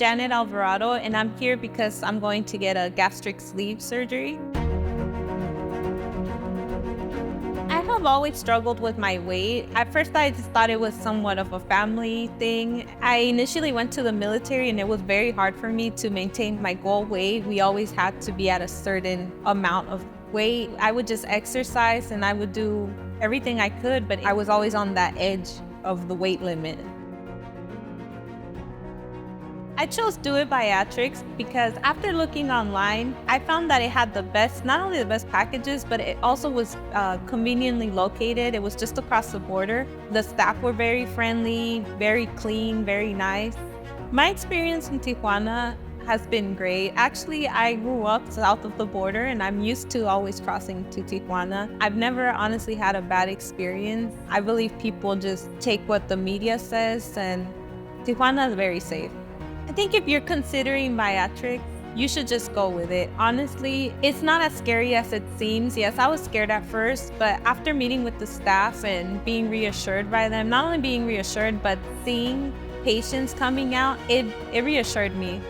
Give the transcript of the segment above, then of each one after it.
Janet Alvarado, and I'm here because I'm going to get a gastric sleeve surgery. I have always struggled with my weight. At first, I just thought it was somewhat of a family thing. I initially went to the military, and it was very hard for me to maintain my goal weight. We always had to be at a certain amount of weight. I would just exercise, and I would do everything I could, but I was always on that edge of the weight limit. I chose Do It Bariatrics because after looking online, I found that it had the best, not only the best packages, but it also was conveniently located. It was just across the border. The staff were very friendly, very clean, very nice. My experience in Tijuana has been great. Actually, I grew up south of the border and I'm used to always crossing to Tijuana. I've never honestly had a bad experience. I believe people just take what the media says, and Tijuana is very safe. I think if you're considering bariatrics, you should just go with it. Honestly, it's not as scary as it seems. Yes, I was scared at first, but after meeting with the staff and being reassured by them, not only being reassured, but seeing patients coming out, it reassured me.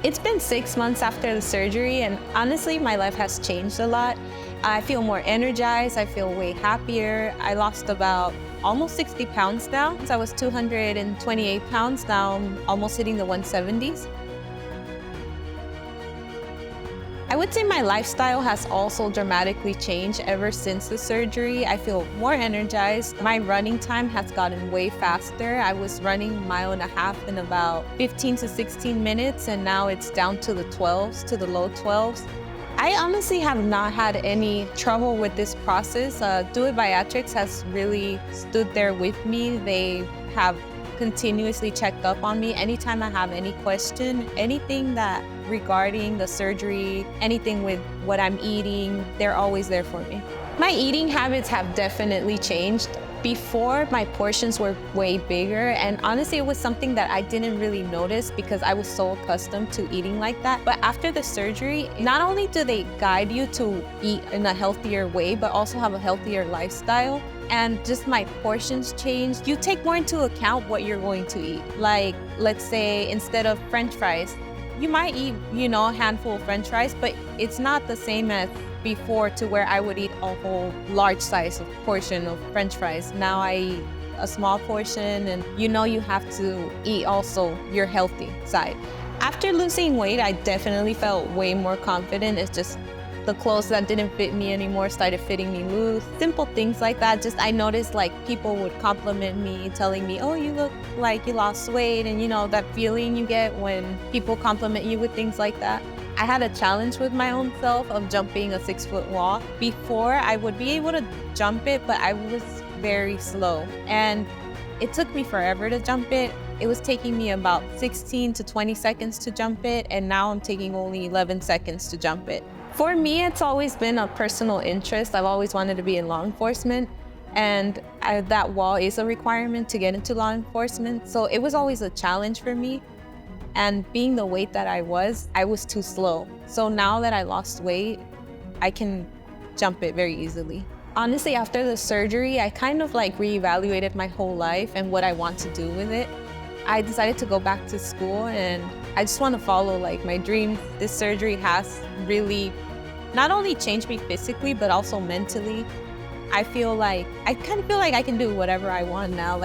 It's been 6 months after the surgery, and honestly, my life has changed a lot. I feel more energized, I feel way happier. I lost about almost 60 pounds now. I was 228 pounds, now I'm almost hitting the 170s. I would say my lifestyle has also dramatically changed ever since the surgery. I feel more energized. My running time has gotten way faster. I was running 1.5 miles in about 15 to 16 minutes, and now it's down to the 12s, to the low 12s. I honestly have not had any trouble with this process. Do It Bariatrics has really stood there with me. They have continuously checked up on me. Anytime I have any question, anything that regarding the surgery, anything with what I'm eating, they're always there for me. My eating habits have definitely changed. Before, my portions were way bigger, and honestly, it was something that I didn't really notice because I was so accustomed to eating like that. But after the surgery, not only do they guide you to eat in a healthier way, but also have a healthiher lifestyle. And just my portions changed. You take more into account what you're going to eat. Like, let's say instead of French fries, you might eat, a handful of French fries, but it's not the same as before, to where I would eat a whole large size of portion of French fries. Now I eat a small portion, and you have to eat also your healthy side. After losing weight, I definitely felt way more confident. It's just the clothes that didn't fit me anymore started fitting me loose. Simple things like that. Just I noticed like people would compliment me, telling me, oh, you look like you lost weight, and that feeling you get when people compliment you with things like that. I had a challenge with my own self of jumping a 6-foot wall. Before, I would be able to jump it, but I was very slow. And it took me forever to jump it. It was taking me about 16 to 20 seconds to jump it, and now I'm taking only 11 seconds to jump it. For me, it's always been a personal interest. I've always wanted to be in law enforcement, and that wall is a requirement to get into law enforcement. So it was always a challenge for me. And being the weight that I was too slow. So now that I lost weight, I can jump it very easily. Honestly, after the surgery, I kind of reevaluated my whole life and what I want to do with it. I decided to go back to school, and I just want to follow my dreams. This surgery has really not only changed me physically, but also mentally. I kind of feel like I can do whatever I want now.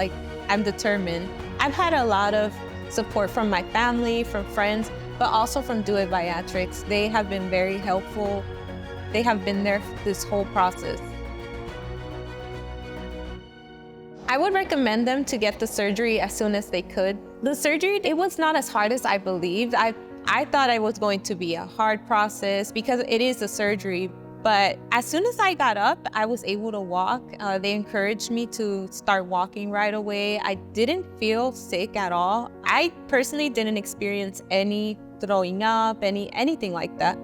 I'm determined. I've had a lot of support from my family, from friends, but also from Do It Bariatrics. They have been very helpful. They have been there this whole process. I would recommend them to get the surgery as soon as they could. The surgery, it was not as hard as I believed. I thought it was going to be a hard process because it is a surgery. But as soon as I got up, I was able to walk. They encouraged me to start walking right away. I didn't feel sick at all. I personally didn't experience any throwing up, anything like that.